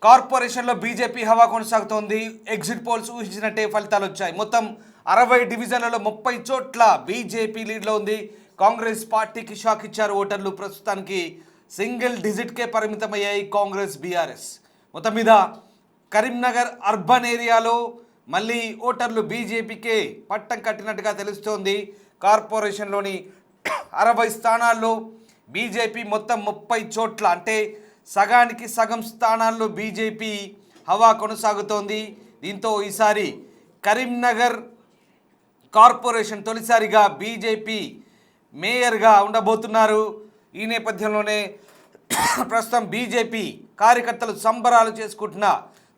కార్పొరేషన్లో బీజేపీ హవా కొనసాగుతోంది. ఎగ్జిట్ పోల్స్ ఊహించినట్టే ఫలితాలు వచ్చాయి. మొత్తం 60 డివిజన్లలో 30 చోట్ల బీజేపీ లీడ్లో ఉంది. కాంగ్రెస్ పార్టీకి షాక్ ఇచ్చారు ఓటర్లు. ప్రస్తుతానికి సింగిల్ డిజిట్కే పరిమితమయ్యాయి కాంగ్రెస్ బీఆర్ఎస్. మొత్తం మీద కరీంనగర్ అర్బన్ ఏరియాలో మళ్ళీ ఓటర్లు బీజేపీకే పట్టం కట్టినట్టుగా తెలుస్తోంది. కార్పొరేషన్లోని 60 స్థానాల్లో బీజేపీ మొత్తం 30 చోట్ల అంటే సగానికి సగం స్థానాల్లో బీజేపీ హవా కొనసాగుతోంది. దీంతో ఈసారి కరీంనగర్ కార్పొరేషన్ తొలిసారిగా బీజేపీ మేయర్గా ఉండబోతున్నారు. ఈ నేపథ్యంలోనే ప్రస్తుతం బీజేపీ కార్యకర్తలు సంబరాలు చేసుకుంటున్న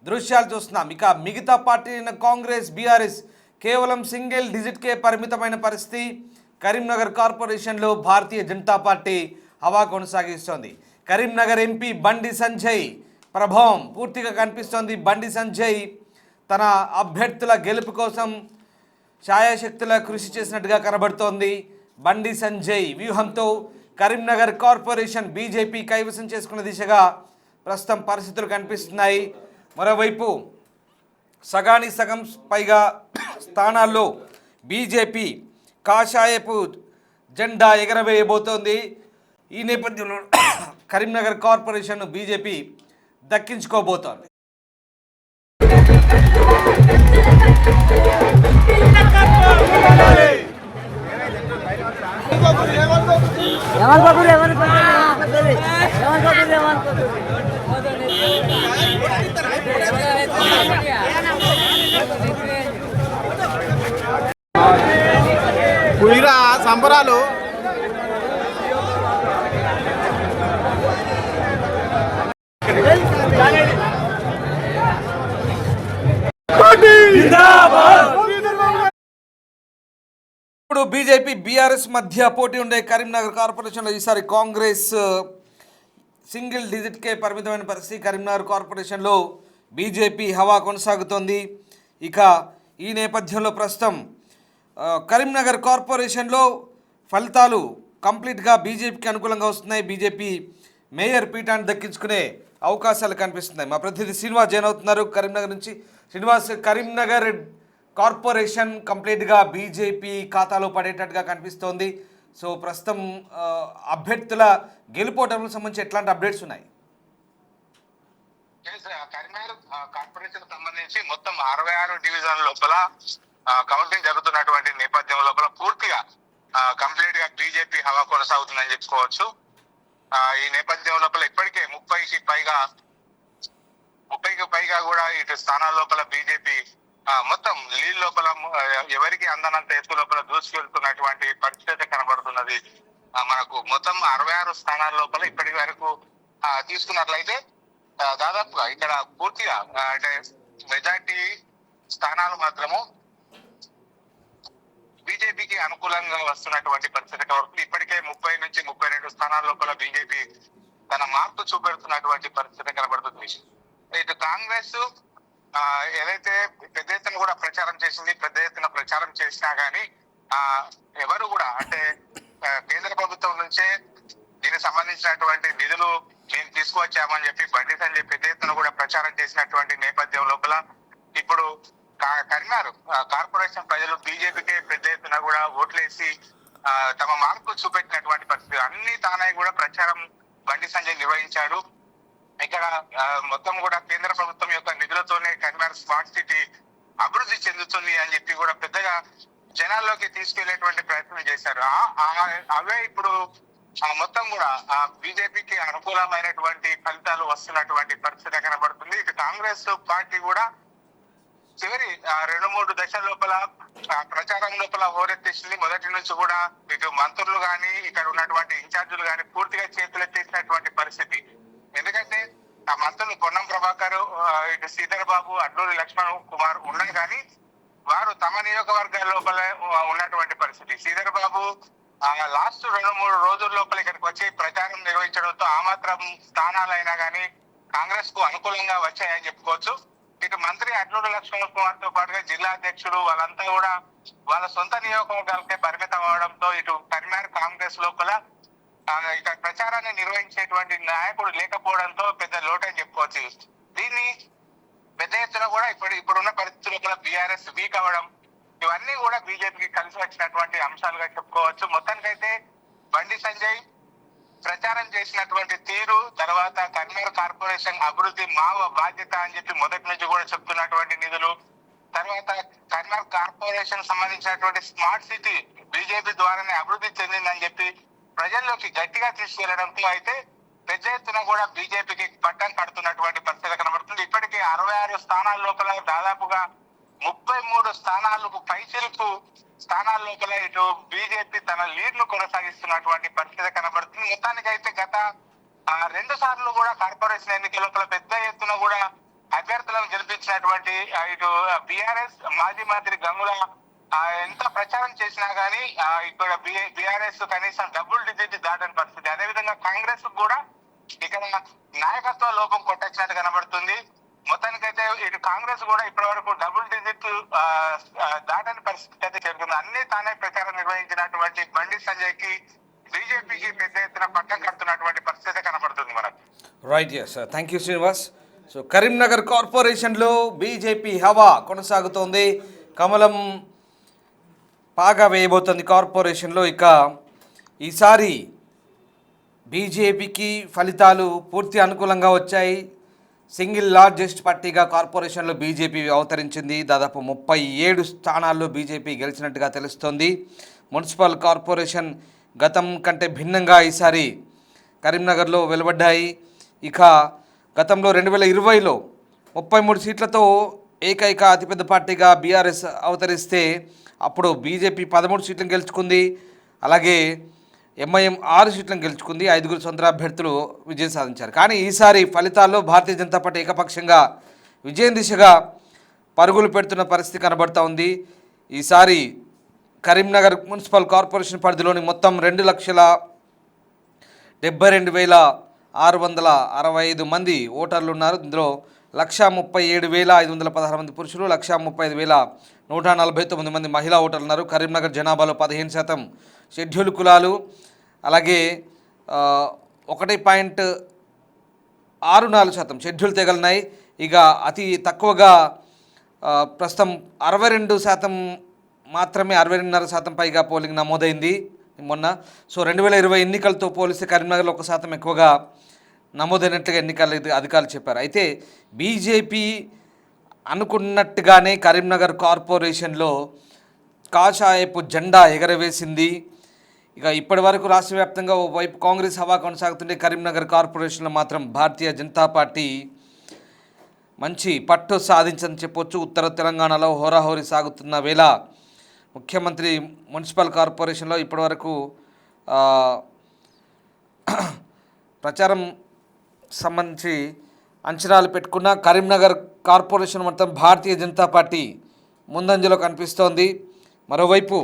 దృశ్యాలు చూస్తున్నాం. ఇక మిగతా పార్టీ అయిన కాంగ్రెస్ బీఆర్ఎస్ కేవలం సింగిల్ డిజిట్కే పరిమితమైన పరిస్థితి. కరీంనగర్ కార్పొరేషన్లో భారతీయ జనతా పార్టీ హవా కొనసాగిస్తోంది. కరీంనగర్ ఎంపీ బండి సంజయ్ ప్రభావం పూర్తిగా కనిపిస్తోంది. బండి సంజయ్ తన అభ్యర్థుల గెలుపు కోసం ఛాయాశక్తుల కృషి చేసినట్టుగా కనబడుతోంది. బండి సంజయ్ వ్యూహంతో కరీంనగర్ కార్పొరేషన్ బీజేపీ కైవసం చేసుకున్న దిశగా ప్రస్తుతం పరిస్థితులు కనిపిస్తున్నాయి. మరోవైపు సగానికి సగం పైగా స్థానాల్లో బీజేపీ కాషాయపు జెండా ఎగరవేయబోతోంది. ఈ నేపథ్యంలో కరీంనగర్ కార్పొరేషన్ బీజేపీ దక్కించుకోబోతోంది. కుయిరా సంబరాలు ఇప్పుడు బీజేపీ బీఆర్ఎస్ మధ్య పోటీ ఉండే కరీంనగర్ కార్పొరేషన్లో ఈసారి కాంగ్రెస్ సింగిల్ డిజిట్కే పరిమితమైన పరిస్థితి. కరీంనగర్ కార్పొరేషన్లో బీజేపీ హవా కొనసాగుతోంది. ఇక ఈ నేపథ్యంలో ప్రస్తుతం కరీంనగర్ కార్పొరేషన్లో ఫలితాలు కంప్లీట్గా బీజేపీకి అనుకూలంగా వస్తున్నాయి. బీజేపీ మేయర్ పీఠాన్ని దక్కించుకునే అవకాశాలు కనిపిస్తున్నాయి. మా ప్రతినిధి శ్రీనివాస్ జైన్ అవుతున్నారు కరీంనగర్ నుంచి. శ్రీనివాస్, కరీంనగర్ కార్పొరేషన్ కంప్లీట్గా బీజేపీ ఖాతాలో పడేటట్టుగా కనిపిస్తోంది. సో ప్రస్తుతం అభ్యర్థుల గెలుపోవటంకు సంబంధించి ఎట్లాంటి అప్డేట్స్ ఉన్నాయి? కరీంనగర్ కార్పొరేషన్ సంబంధించి మొత్తం 66 డివిజన్ లోపల కౌంటింగ్ జరుగుతున్నటువంటి నేపథ్యం లోపల పూర్తిగా కంప్లీట్ గా బీజేపీ హవా కొనసాగుతుందని చెప్పుకోవచ్చు. ఈ నేపథ్యం లోపల ఇప్పటికే 30కి పైగా కూడా ఇటు స్థానాల లోపల బీజేపీ మొత్తం లీడ్ లోపల ఎవరికి అందనంత ఎత్తు లోపల దూసుకెళ్తున్నటువంటి పరిస్థితి కనబడుతున్నది. మనకు మొత్తం 66 స్థానాల లోపల ఇప్పటి వరకు తీసుకున్నట్లయితే దాదాపుగా ఇక్కడ పూర్తిగా అంటే మెజార్టీ స్థానాలు మాత్రము బీజేపీకి అనుకూలంగా వస్తున్నటువంటి పరిస్థితి కనబడుతుంది. ఇప్పటికే 30 నుంచి 32 స్థానాల లోపల బీజేపీ తన మార్పు చూపెడుతున్నటువంటి పరిస్థితి కనబడుతుంది. ఇటు కాంగ్రెస్ ఏదైతే పెద్ద ఎత్తున కూడా ప్రచారం చేసింది, పెద్ద ఎత్తున ప్రచారం చేసినా గానీ ఎవరు కూడా అంటే కేంద్ర ప్రభుత్వం నుంచే దీనికి సంబంధించినటువంటి నిధులు మేము తీసుకువచ్చామని చెప్పి బండి సంజయ్ పెద్ద ఎత్తున కూడా ప్రచారం చేసినటువంటి నేపథ్యం లోపల ఇప్పుడు కరీంనగర్ కార్పొరేషన్ ప్రజలు బీజేపీకే పెద్ద ఎత్తున కూడా ఓట్లేసి తమ మార్పు చూపెట్టినటువంటి పరిస్థితి. అన్ని తానై కూడా ప్రచారం బండి సంజయ్ నిర్వహించాడు. ఇక్కడ మొత్తం కూడా కేంద్ర ప్రభుత్వం యొక్క నిధులతోనే కరీంనగర్ స్మార్ట్ సిటీ అభివృద్ధి చెందుతుంది అని చెప్పి కూడా పెద్దగా జనాల్లోకి తీసుకెళ్లేటువంటి ప్రయత్నం చేశారు. అవే ఇప్పుడు మొత్తం కూడా బీజేపీకి అనుకూలమైనటువంటి ఫలితాలు వస్తున్నటువంటి పరిస్థితి కనబడుతుంది. ఇటు కాంగ్రెస్ పార్టీ కూడా చివరి 2-3 దశల లోపల ప్రచారం లోపల హోరెత్తేసింది. మొదటి నుంచి కూడా ఇటు మంత్రులు గాని ఇక్కడ ఉన్నటువంటి ఇన్ఛార్జీలు గాని పూర్తిగా చేతులెత్తేసినటువంటి పరిస్థితి. ఎందుకంటే ఆ మంత్రులు పొన్నం ప్రభాకర్, ఇటు శ్రీధర్ బాబు, అడ్లూరి లక్ష్మణ్ కుమార్ ఉన్నా కానీ వారు తమ నియోజకవర్గాల లోపల ఉన్నటువంటి పరిస్థితి. శ్రీధర్ బాబు లాస్ట్ 2-3 రోజుల లోపల ఇక్కడికి వచ్చి ప్రచారం నిర్వహించడంతో ఆ మాత్రం స్థానాలైనా కానీ కాంగ్రెస్ కు అనుకూలంగా వచ్చాయని చెప్పుకోవచ్చు. ఇటు మంత్రి అడ్లూరి లక్ష్మణ్ కుమార్ తో పాటుగా జిల్లా అధ్యక్షుడు వాళ్ళంతా కూడా వాళ్ళ సొంత నియోజకవర్గాలకే పరిమితం అవడంతో ఇటు కరీంనగర్ కాంగ్రెస్ లోపల ఇక్కడ ప్రచారాన్ని నిర్వహించేటువంటి నాయకుడు లేకపోవడంతో పెద్ద లోటని చెప్పుకోవచ్చు. దీన్ని పెద్ద ఎత్తున కూడా ఇప్పుడున్న పరిస్థితుల్లో కూడా బీఆర్ఎస్ వీక్ అవ్వడం, ఇవన్నీ కూడా బీజేపీకి కలిసి వచ్చినటువంటి అంశాలుగా చెప్పుకోవచ్చు. మొత్తానికైతే బండి సంజయ్ ప్రచారం చేసినటువంటి తీరు, తర్వాత కరీంనగర్ కార్పొరేషన్ అభివృద్ధి మా బాధ్యత అని చెప్పి మొదటి నుంచి కూడా చెప్తున్నటువంటి నిధులు, తర్వాత కరీంనగర్ కార్పొరేషన్ సంబంధించినటువంటి స్మార్ట్ సిటీ బీజేపీ ద్వారానే అభివృద్ధి చెందిందని చెప్పి ప్రజల్లోకి గట్టిగా తీసుకెళ్లడంతో అయితే పెద్ద ఎత్తున కూడా బీజేపీకి పట్టం కడుతున్నటువంటి పరిస్థితి కనబడుతుంది. ఇప్పటికే 66 స్థానాల లోపల దాదాపుగా 33 స్థానాలకు పైచిలుకు స్థానాల లోపల ఇటు బీజేపీ తన లీడ్ ను కొనసాగిస్తున్నటువంటి పరిస్థితి కనబడుతుంది. మొత్తానికైతే గత 2 సార్లు కూడా కార్పొరేషన్ ఎన్నికల లోపల పెద్ద ఎత్తున కూడా అభ్యర్థులను గెలిపించినటువంటి ఇటు బీఆర్ఎస్ మాజీ మంత్రి గంగుల ఎంత ప్రచారం చేసినా గానీ ఇక్కడ బీఆర్ఎస్ కనీసం డబుల్ డిజిట్ దాటని పరిస్థితి. అదేవిధంగా కాంగ్రెస్ కూడా ఇక్కడ నాయకత్వ లోపం కొట్టొచ్చినట్టు కనబడుతుంది. మొత్తానికైతే ఇటు కాంగ్రెస్ కూడా ఇప్పటి వరకు డబుల్ డిజిట్ దాటని పరిస్థితి అయితే చేరుకుంది. అన్ని తానే ప్రచారం నిర్వహించినటువంటి బండి సంజయ్ కి బీజేపీకి పెద్ద ఎత్తున పట్టం కడుతున్నటువంటి పరిస్థితి కనబడుతుంది మనకు. Right, yes, thank you Srinivas. So Karimnagar కార్పొరేషన్లో బీజేపీ హవా కొనసాగుతోంది. కమలం పాగా వేయబోతోంది కార్పొరేషన్లో. ఇక ఈసారి బీజేపీకి ఫలితాలు పూర్తి అనుకూలంగా వచ్చాయి. సింగిల్ లార్జెస్ట్ పార్టీగా కార్పొరేషన్లో బీజేపీ అవతరించింది. దాదాపు 37 స్థానాల్లో బీజేపీ గెలిచినట్టుగా తెలుస్తోంది. మున్సిపల్ కార్పొరేషన్ గతం కంటే భిన్నంగా ఈసారి కరీంనగర్లో వెలువడ్డాయి. ఇక గతంలో 2020లో 33 సీట్లతో ఏకైక అతిపెద్ద పార్టీగా బీఆర్ఎస్ అవతరిస్తే అప్పుడు బీజేపీ 13 సీట్లను గెలుచుకుంది. అలాగే ఎంఐఎం 6 సీట్లను గెలుచుకుంది. 5 స్వతంత్ర అభ్యర్థులు విజయం సాధించారు. కానీ ఈసారి ఫలితాల్లో భారతీయ జనతా పార్టీ ఏకపక్షంగా విజయం దిశగా పరుగులు పెడుతున్న పరిస్థితి కనబడుతూ ఉంది. ఈసారి కరీంనగర్ మున్సిపల్ కార్పొరేషన్ పరిధిలోని మొత్తం 2,72,665 మంది ఓటర్లు ఉన్నారు. ఇందులో 1,37,516 మంది పురుషులు, 1,35,149 మంది మహిళా ఓటర్లు ఉన్నారు. కరీంనగర్ జనాభాలో 15% షెడ్యూల్ కులాలు, అలాగే 1.64% షెడ్యూల్ తెగలున్నాయి. ఇక అతి తక్కువగా ప్రస్తుతం 62% మాత్రమే, 62.5% పైగా పోలింగ్ నమోదైంది మొన్న. సో 2020 ఎన్నికలతో పోలిస్తే కరీంనగర్లో 1% ఎక్కువగా నమోదైనట్లుగా ఎన్నికల అధికారులు చెప్పారు. అయితే బీజేపీ అనుకున్నట్టుగానే కరీంనగర్ కార్పొరేషన్లో కాషాయపు జెండా ఎగరవేసింది. ఇక ఇప్పటి వరకు రాష్ట్ర వ్యాప్తంగా ఓవైపు కాంగ్రెస్ హవా కొనసాగుతుంటే కరీంనగర్ కార్పొరేషన్లో మాత్రం భారతీయ జనతా పార్టీ మంచి పట్టు సాధించని చెప్పొచ్చు. ఉత్తర తెలంగాణలో హోరాహోరీ సాగుతున్న వేళ ముఖ్యమంత్రి మున్సిపల్ కార్పొరేషన్లో ఇప్పటివరకు ప్రచారం సంబంధించి అంచనాలు పెట్టుకున్న కరీంనగర్ కార్పొరేషన్ మొత్తం భారతీయ జనతా పార్టీ ముందంజలో కనిపిస్తోంది. మరోవైపు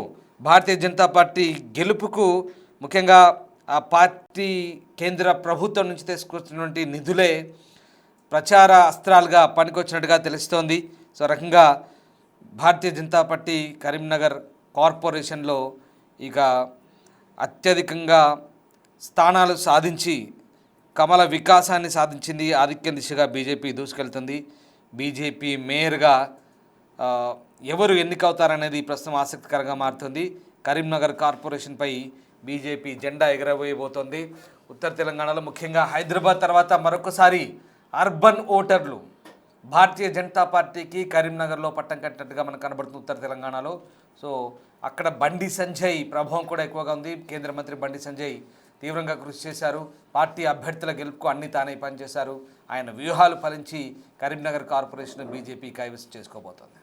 భారతీయ జనతా పార్టీ గెలుపుకు ముఖ్యంగా ఆ పార్టీ కేంద్ర ప్రభుత్వం నుంచి తీసుకొచ్చినటువంటి నిధులే ప్రచార అస్త్రాలుగా పనికొచ్చినట్టుగా తెలుస్తోంది. సో రకంగా భారతీయ జనతా పార్టీ కరీంనగర్ కార్పొరేషన్లో ఇక అత్యధికంగా స్థానాలు సాధించి కమల వికాసాన్ని సాధించింది. ఆధిక్యం దిశగా బీజేపీ దూసుకెళ్తుంది. బీజేపీ మేయర్గా ఎవరు ఎన్నికవుతారనేది ప్రస్తుతం ఆసక్తికరంగా మారుతుంది. కరీంనగర్ కార్పొరేషన్పై బీజేపీ జెండా ఎగరవేయబోతోంది. ఉత్తర తెలంగాణలో ముఖ్యంగా హైదరాబాద్ తర్వాత మరొకసారి అర్బన్ ఓటర్లు భారతీయ జనతా పార్టీకి కరీంనగర్లో పట్టం కట్టినట్టుగా మనకు కనబడుతుంది ఉత్తర తెలంగాణలో. సో అక్కడ బండి సంజయ్ ప్రభావం కూడా ఎక్కువగా ఉంది. కేంద్ర మంత్రి బండి సంజయ్ తీవ్రంగా కృషి చేశారు. పార్టీ అభ్యర్థుల గెలుపుకు అన్ని తానే పనిచేశారు. ఆయన వ్యూహాలు ఫలించి కరీంనగర్ కార్పొరేషన్ బీజేపీ కైవసం చేసుకోబోతోంది.